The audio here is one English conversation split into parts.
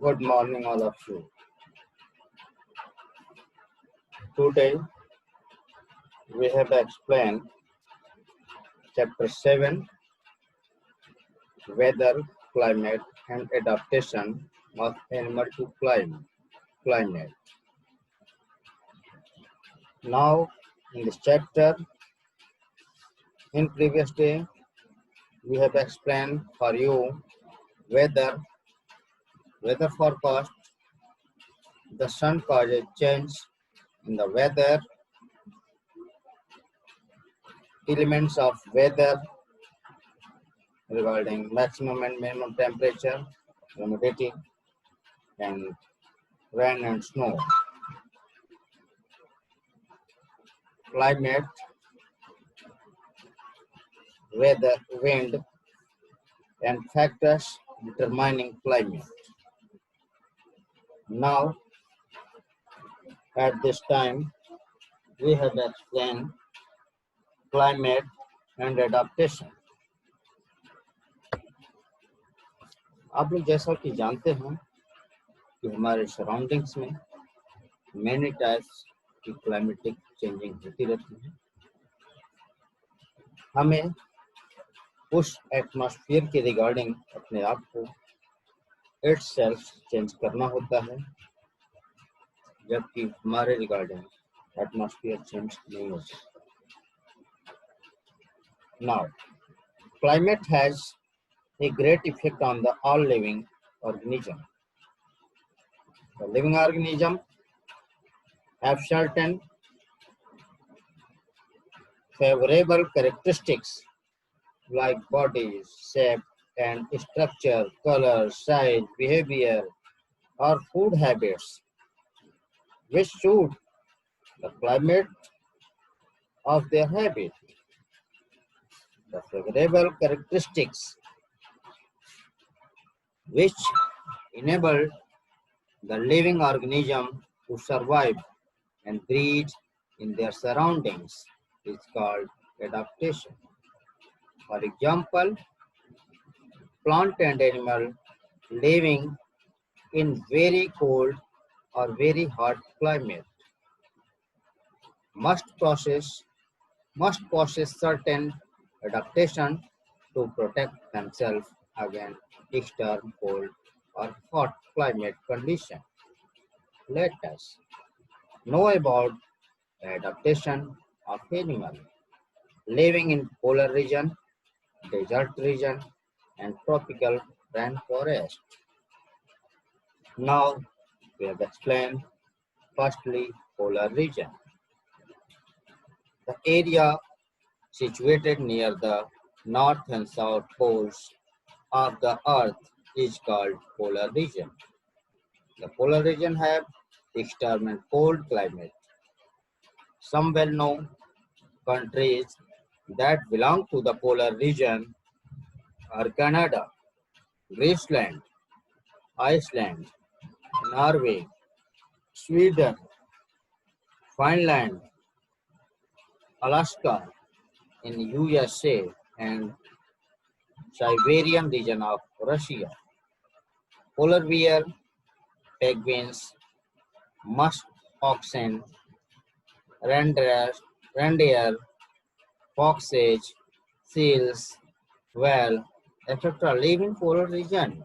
Good morning, all of you. Today we have explained Chapter 7 Weather, Climate, and Adaptation of Animal to Climate. Now, in this chapter, in previous day, we have explained for you weather forecast. The sun causes change in the weather, elements of weather regarding maximum and minimum temperature, humidity, and rain and snow. Climate, weather, wind, and factors determining climate. Now, at this time, we have explained climate and adaptation. आप लोग जैसा कि जानते हैं कि हमारे surroundings में many types की क्लाइमेटिक चेंजिंग होती रहती है। हमें उस एटमॉस्फेयर के रिगार्डिंग अपने आप को इट्स सेल्फ चेंज करना होता है, जबकि हमारे रिगार्डिंग एटमॉस्फेयर चेंज नहीं हो सकता। Now, climate has a great effect on the all living organism. The living organism have certain favorable characteristics like body, shape and structure, color, size, behavior, or food habits, which suit the climate of their habit. The favorable characteristics which enable the living organism to survive and breathe in their surroundings is called adaptation. For example, plant and animal living in very cold or very hot climate must possess certain adaptation to protect themselves against extreme cold or hot climate condition. Let us know about the adaptation of animals living in polar region, desert region, and tropical rainforest. Now we have explained firstly polar region. The area situated near the north and south poles of the earth is called polar region. The polar region have extreme and cold climate. Some well-known countries that belong to the polar region are Canada, Greenland, Iceland, Norway, Sweden, Finland, Alaska in USA, and Siberian region of Russia. Polar bear, penguins, musk oxen, reindeer, foxes, seals, whale, etc. live in polar region.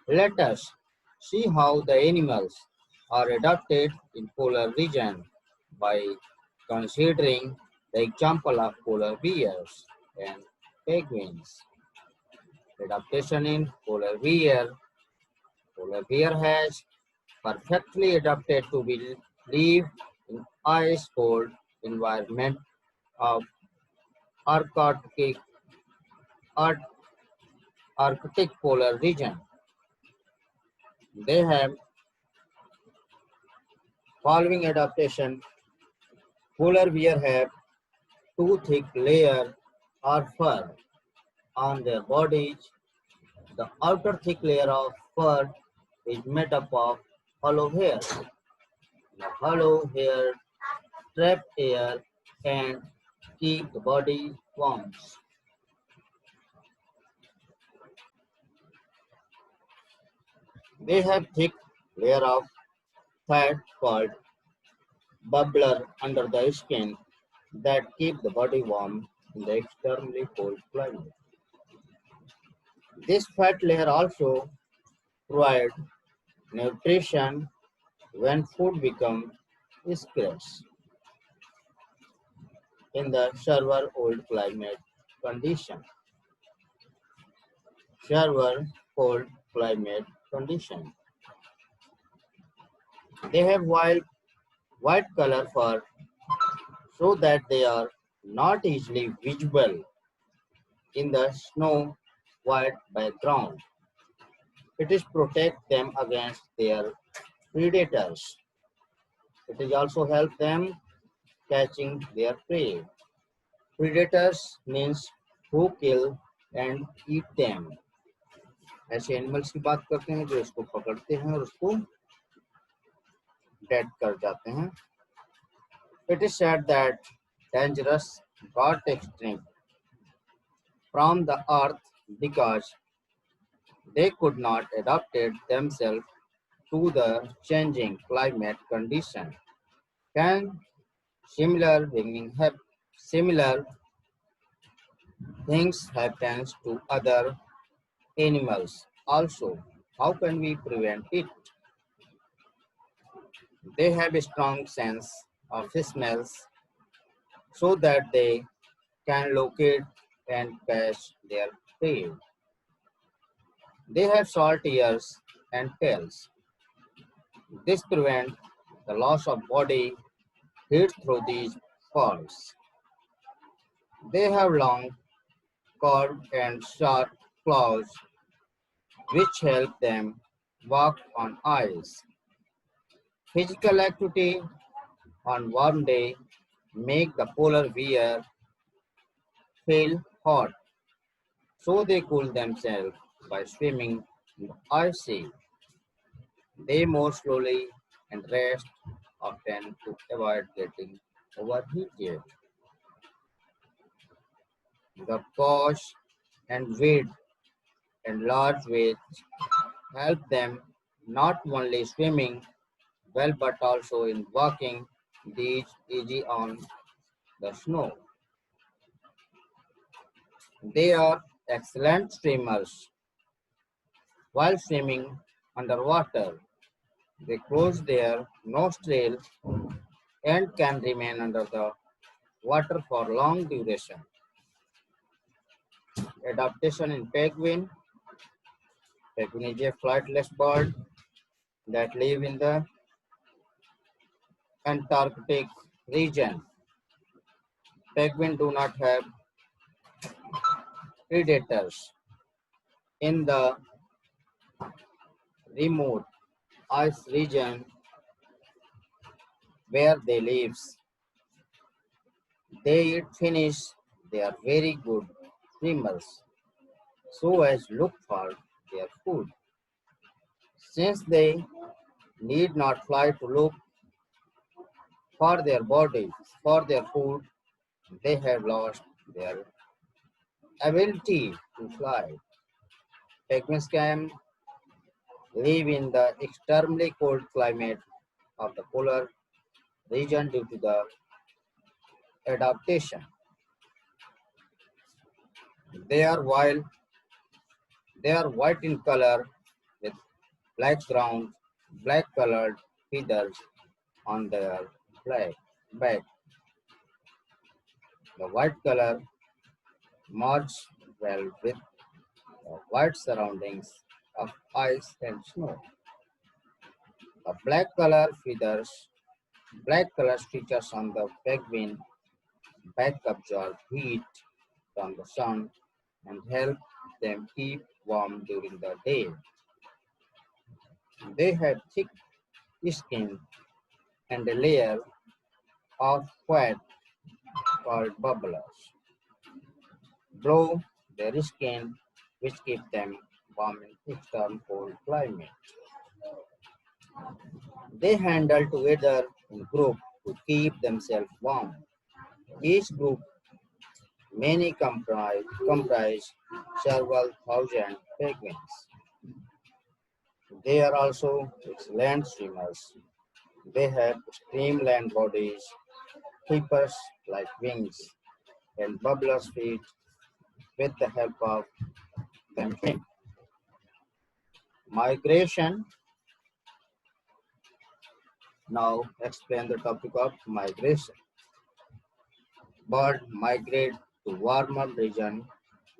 Let us see how the animals are adapted in polar region by considering the example of polar bears and penguins. Adaptation in polar bear. Polar bear has perfectly adapted to live in ice-cold environment of Arctic, Arctic polar region. They have following adaptation. Polar bear have two thick layer or fur on their bodies. The outer thick layer of fur is made up of hollow hair. The hollow hair trap air and keep the body warm. They have thick layer of fat called bubbler under the skin that keep the body warm in the extremely cold climate. This fat layer also provide nutrition when food becomes scarce in the severe cold climate condition. Severe cold climate condition. They have white color fur so that they are not easily visible in the snow white background. It is protect them against their predators. It is also help them catching their prey. Predators means who kill and eat them. ऐसे animals की बात करते हैं जो इसको पकड़ते हैं और उसको डेड कर जाते हैं. It is said that dangerous got extinct from the earth because they could not adapt themselves to the changing climate condition. Can similar things happens to other animals also? How can we prevent it? They have a strong sense of smells so that they can locate and catch their prey. They have short ears and tails. This prevents the loss of body heat through these falls. They have long, curved and sharp claws which help them walk on ice. Physical activity on warm day make the polar bear feel hot, so they cool themselves by swimming in the ice sea. They move slowly and rest often to avoid getting overheated. The cosh and weight and large weight help them not only swimming well but also in walking these easy on the snow. They are excellent swimmers while swimming underwater. They close their nostril and can remain under the water for long duration. Adaptation in penguin. Penguin is a flightless bird that live in the Antarctic region. Penguins do not have predators. In the remote ice region where they live, they eat fish. They are very good swimmers, so as look for their food. Since they need not fly to look for their bodies, for their food, they have lost their ability to fly. Penguins can live in the extremely cold climate of the polar region due to the adaptation. They are wild, they are white in color with black ground, black colored feathers on their black back. The white color merges well with the white surroundings of ice and snow. The black color features on the penguin back absorb heat from the sun and help them keep warm during the day. They have thick skin and a layer of fat called bubblers below their skin which keep them warm in extreme cold climate. They handle together in group to keep themselves warm. Each group many comprise several thousand penguins. They are also excellent swimmers. They have streamlined bodies, flippers like wings, and bubblers feet with the help of them fin. Migration. Now explain the topic of migration. Birds migrate to warmer region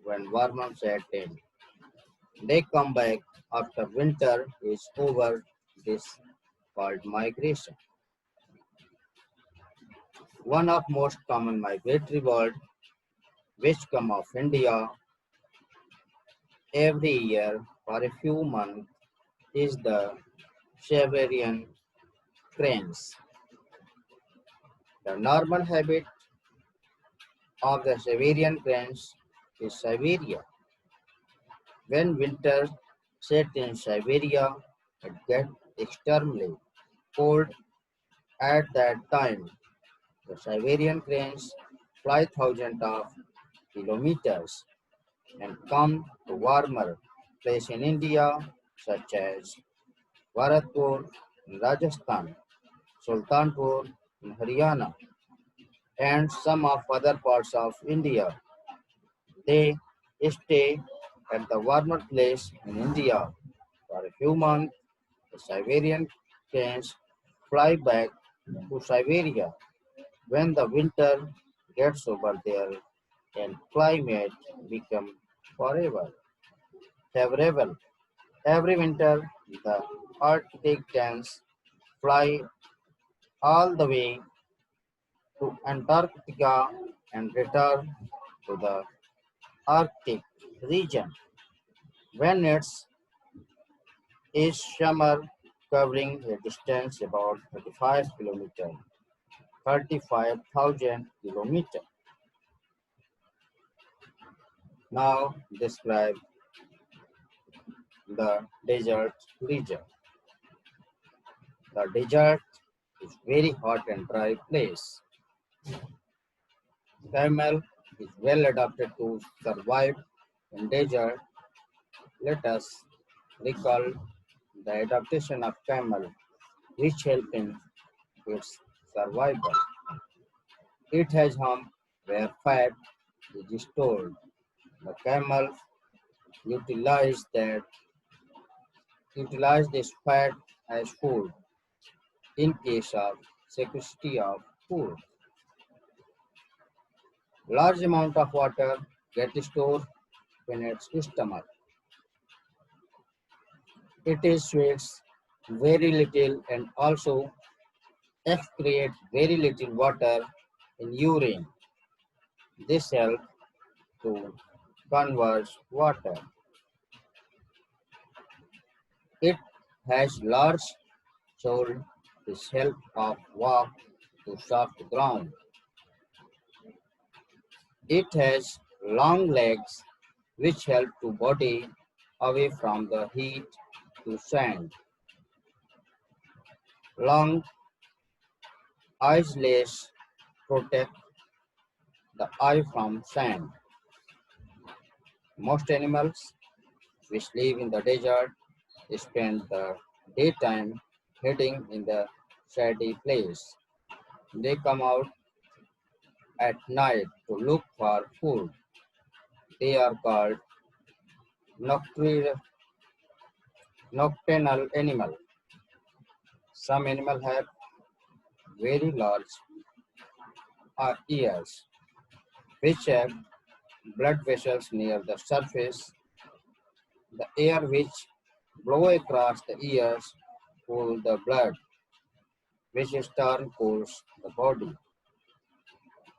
when warmer set in. They come back after winter is over. This called migration. One of most common migratory birds which come of India every year for a few months is the Siberian cranes. The normal habit of the Siberian cranes is Siberia. When winter set in Siberia, it gets extremely cold at that time. The Siberian cranes fly thousands of kilometers and come to warmer places in India such as Bharatpur in Rajasthan, Sultanpur in Haryana, and some of other parts of India. They stay at the warmer place in India for a few months. The Siberian cranes fly back to Siberia when the winter gets over there and climate become forever favorable. Every winter, the Arctic cranes fly all the way to Antarctica and return to the Arctic region when it's summer, covering a distance about 35 kilometers, 35,000 kilometers. Now describe the desert region. The desert is very hot and dry place. Camel is well adapted to survive in desert. Let us recall the adaptation of camel which help in its survival. It has hump where fat is stored. The camel utilize that utilize this fat as food in case of scarcity of food. Large amount of water get stored in its stomach. It is sweats very little and also excrete very little water in urine. This helps to conserve water. It has large soul with help of walk to soft ground. It has long legs which help to body away from the heat to sand. Long eyelash protect the eye from sand. Most animals which live in the desert spend the daytime hiding in the shady place. They come out at night to look for food. They are called nocturnal, nocturnal animal. Some animals have very large ears, which have blood vessels near the surface. The air which blow across the ears cool the blood, which in turn cools the body.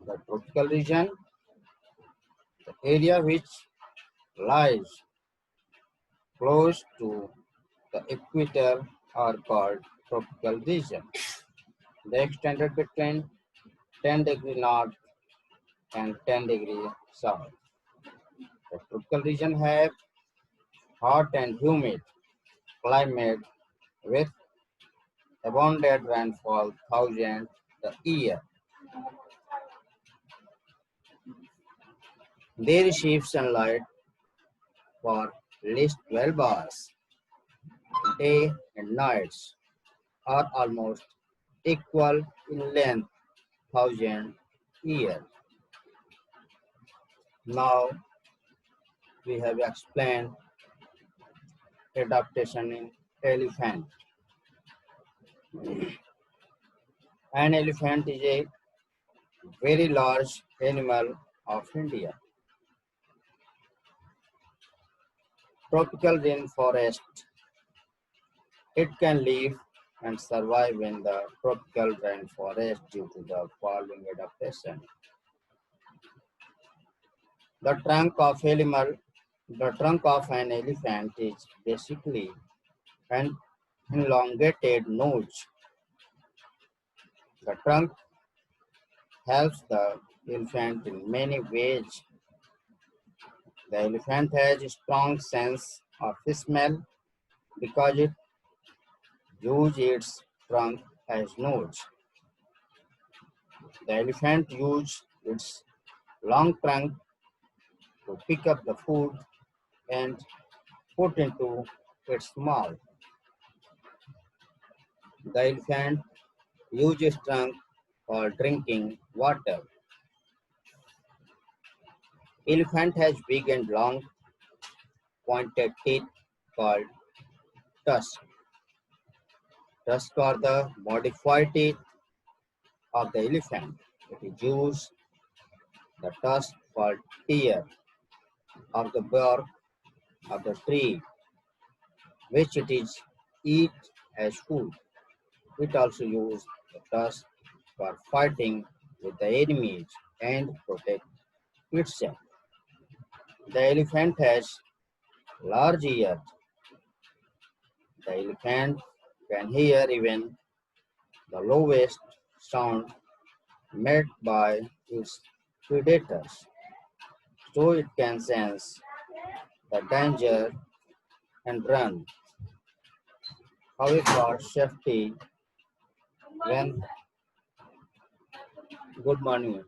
The tropical region, the area which lies close to the equator are called tropical region. They extended between 10 degree north and 10 degree south. The tropical region have hot and humid climate with abundant rainfall thousands the year. They receive sunlight for at least 12 hours. day and nights are almost equal in length, thousand years. Now we have explained adaptation in elephant. An elephant is a very large animal of India. Tropical rainforest. It can live and survive in the tropical rainforest due to the following adaptation. The trunk of animal, the trunk of an elephant is basically an elongated nose. The trunk helps the elephant in many ways. The elephant has a strong sense of smell because it uses its trunk as nose. The elephant uses its long trunk to pick up the food and put into its mouth. The elephant uses trunk for drinking water. Elephant has big and long pointed teeth called tusks. Tusks are the modified teeth of the elephant. It is used the tusk for tear of the bark of the tree, which it is eat as food. It also uses the tusk for fighting with the enemies and protect itself. The elephant has large ears. The elephant can hear even the lowest sound made by its predators, so it can sense the danger and run away for safety when good morning.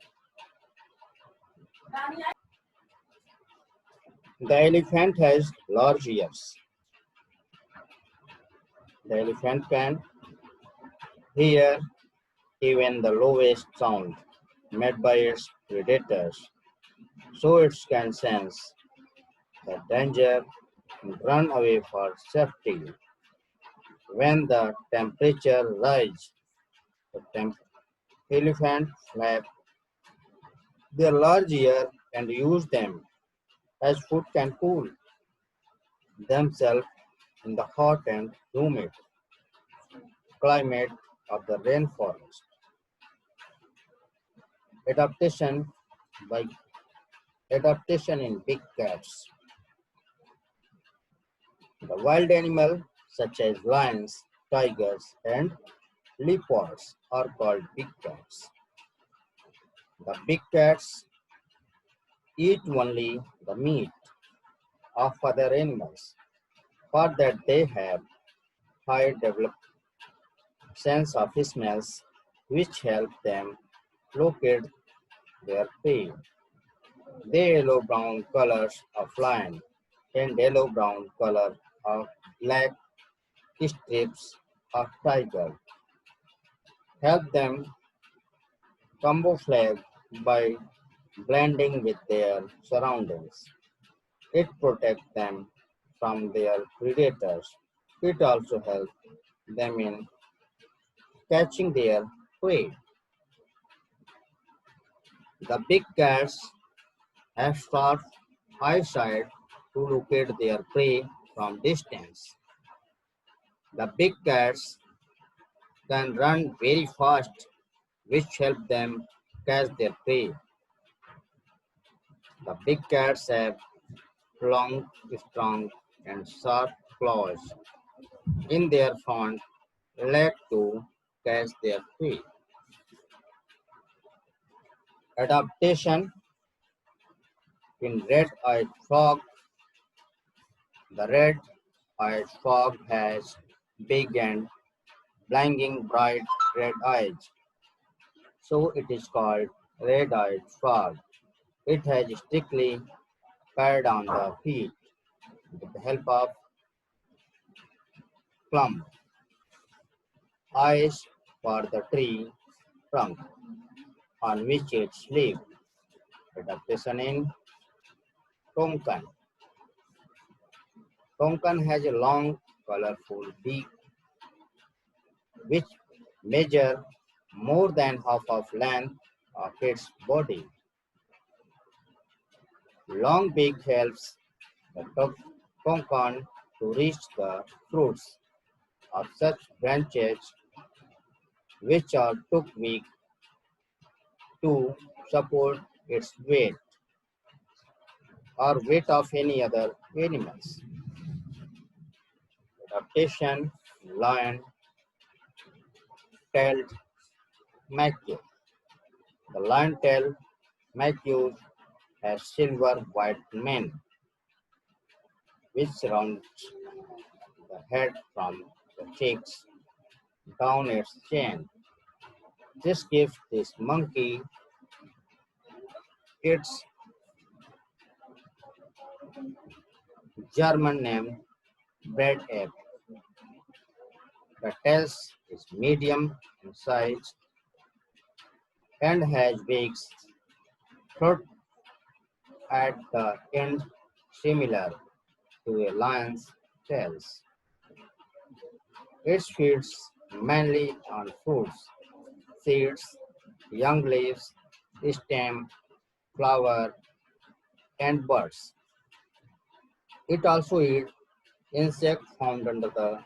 The elephant has large ears. The elephant can hear even the lowest sound made by its predators, so it can sense the danger and run away for safety. When the temperature rises, the elephant flap their large ears and use them as food can cool themselves in the hot and humid climate of the rainforest. Adaptation by adaptation in big cats. The wild animals such as lions, tigers, and leopards are called big cats. The big cats eat only the meat of other animals. For that they have high developed sense of smells which help them locate their prey. The yellow-brown colors of lion and yellow-brown color of black strips of tiger help them camouflage by blending with their surroundings. It protects them from their predators. It also helps them in catching their prey. The big cats have sharp eyesight to locate their prey from distance. The big cats can run very fast, which help them catch their prey. The big cats have long, strong, and sharp claws in their front leg to catch their prey. Adaptation in red-eyed frog. The red-eyed frog has big and blinding bright red eyes, so it is called red-eyed frog. It has strictly pared on the feet with the help of clump. Eyes for the tree trunk on which it lives. Adaptation in Tonkan. Tonkan has a long, colorful beak which measure more than half of length of its body. Long beak helps the tonkan to reach the fruits of such branches which are too weak to support its weight or weight of any other animals. Adaptation lion-tailed macaque. The lion-tailed macaque has silver-white mane which surrounds the head from the cheeks down its chin. This gives this monkey its German name bread ape. The tail is medium in size and has wings throat at the end similar to a lion's tail. It feeds mainly on fruits, seeds, young leaves, stem, flower, and birds. It also eats insects found under the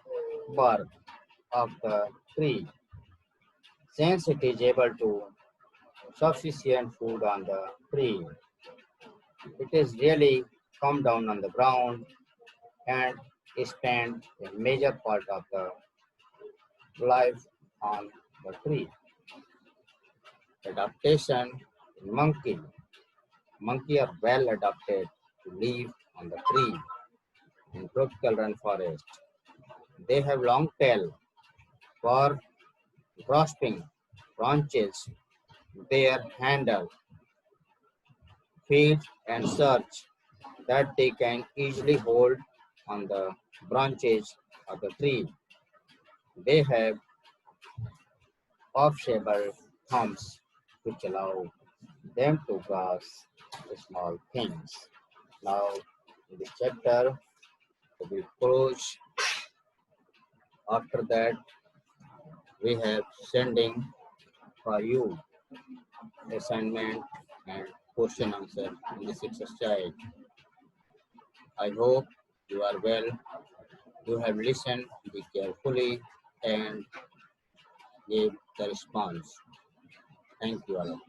bark of the tree. Since it is able to sufficient food on the tree, it is really come down on the ground and spend a major part of the life on the tree. Adaptation in monkey. Monkey are well adapted to live on the tree in tropical rainforest. They have long tail for grasping branches. Their handle, feet, and search that they can easily hold on the branches of the tree. They have off-shaped thumbs which allow them to grasp the small things. Now, in this chapter, we will close. After that, we have sending for you assignment and question answer in this exercise. I hope you are well. You have listened carefully and gave the response. Thank you all.